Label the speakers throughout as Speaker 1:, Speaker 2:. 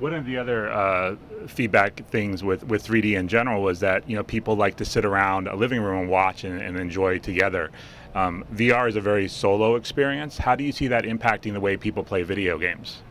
Speaker 1: One of the other feedback things with 3D in general was that people like to sit around a living room and watch and enjoy together. VR is a very solo experience. How do you see that impacting the way people play video games?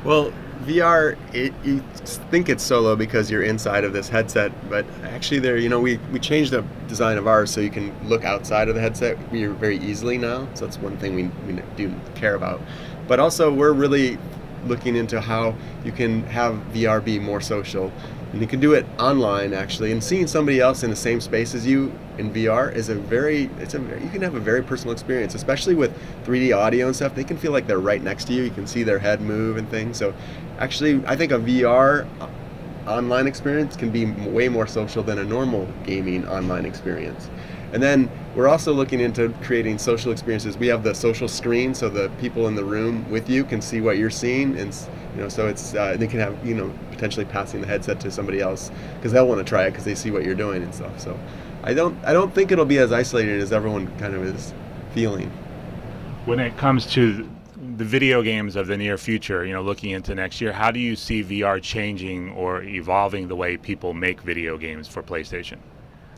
Speaker 2: Well, VR, you think it's solo because you're inside of this headset, but actually we changed the design of ours so you can look outside of the headset very easily now, so that's one thing we do care about. But also we're really looking into how you can have VR be more social. And you can do it online actually, and seeing somebody else in the same space as you in VR you can have a very personal experience, especially with 3D audio and stuff. They can feel like they're right next to you. You can see their head move and things. So actually, I think a VR online experience can be way more social than a normal gaming online experience. And then we're also looking into creating social experiences. We have the social screen, so the people in the room with you can see what you're seeing, and so it's they can have potentially passing the headset to somebody else because they'll want to try it because they see what you're doing and stuff. So I don't think it'll be as isolated as everyone kind of is feeling.
Speaker 1: When it comes to the video games of the near future, looking into next year, how do you see VR changing or evolving the way people make video games for PlayStation?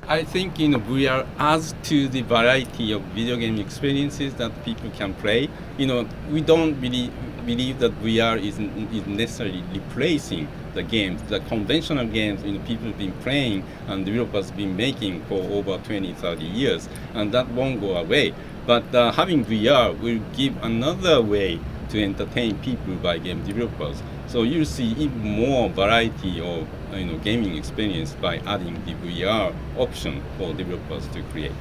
Speaker 3: I think VR adds to the variety of video game experiences that people can play. We don't believe that VR is necessarily replacing the games, the conventional games people have been playing and developers have been making for over 20, 30 years, and that won't go away. But having VR will give another way to entertain people by game developers. So you'll see even more variety of gaming experience by adding the VR option for developers to create.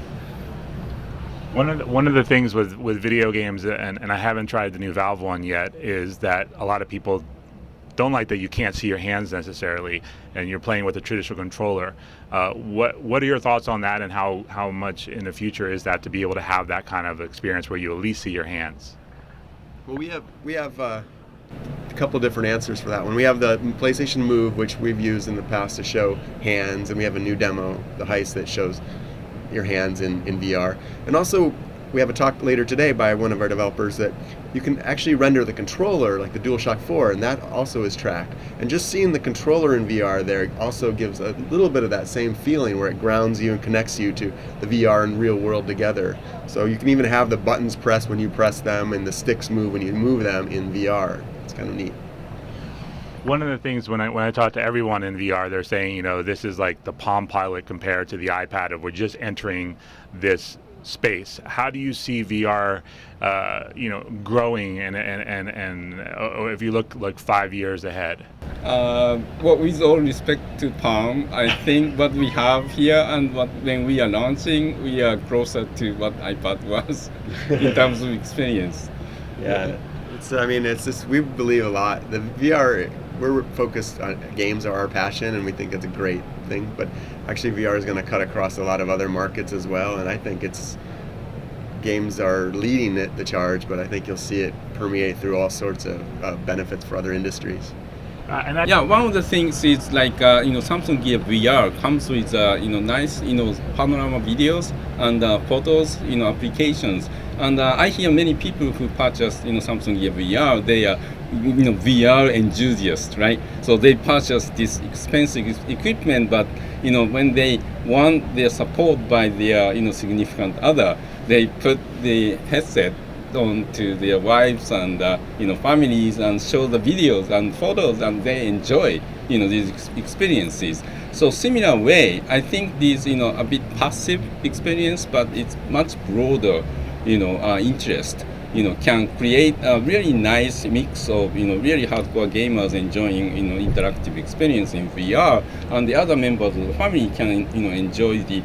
Speaker 1: One of the things with video games, and I haven't tried the new Valve one yet, is that a lot of people don't like that you can't see your hands necessarily, and you're playing with a traditional controller. What are your thoughts on that, and how much in the future is that to be able to have that kind of experience where you at least see your hands?
Speaker 2: Well, we have a couple different answers for that one. We have the PlayStation Move, which we've used in the past to show hands, and we have a new demo, the Heist, that shows your hands in VR. And also, we have a talk later today by one of our developers that you can actually render the controller like the DualShock 4, and that also is tracked. And just seeing the controller in VR there also gives a little bit of that same feeling where it grounds you and connects you to the VR and real world together. So you can even have the buttons press when you press them and the sticks move when you move them in VR. It's kind of neat.
Speaker 1: One of the things when I talk to everyone in VR, they're saying, this is like the Palm Pilot compared to the iPad, and we're just entering this space. How do you see VR, growing, and if you look like 5 years ahead?
Speaker 3: Well, with all respect to Palm, I think what we have here and when we are launching, we are closer to what iPad was in terms of experience.
Speaker 2: Yeah, it's just we believe a lot. The VR, we're focused on games are our passion, and we think it's a great thing. But actually, VR is going to cut across a lot of other markets as well, and I think games are leading the charge. But I think you'll see it permeate through all sorts of benefits for other industries.
Speaker 3: One of the things is like Samsung Gear VR comes with nice panorama videos and photos applications, and I hear many people who purchase Samsung Gear VR, they are VR enthusiasts, right? So they purchase this expensive equipment, but when they're supported by their significant other, they put the headset on to their wives and families and show the videos and photos, and they enjoy these experiences. So similar way, I think this a bit passive experience, but it's much broader interest can create a really nice mix of really hardcore gamers enjoying interactive experience in VR, and the other members of the family can enjoy the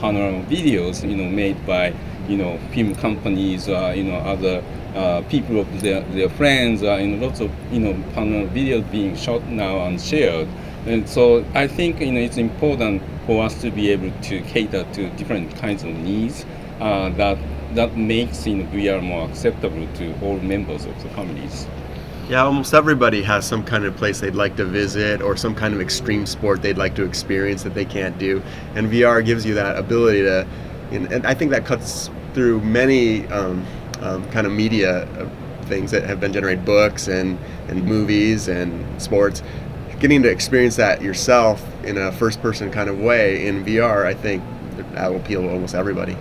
Speaker 3: panorama videos made by film companies, other people of their friends, lots of panorama videos being shot now and shared. And so I think it's important for us to be able to cater to different kinds of needs that makes VR more acceptable to all members of the families.
Speaker 2: Yeah, almost everybody has some kind of place they'd like to visit or some kind of extreme sport they'd like to experience that they can't do, and VR gives you that ability to, and I think that cuts through many kind of media things that have been generated, books and movies and sports. Getting to experience that yourself in a first-person kind of way in VR, I think that will appeal to almost everybody.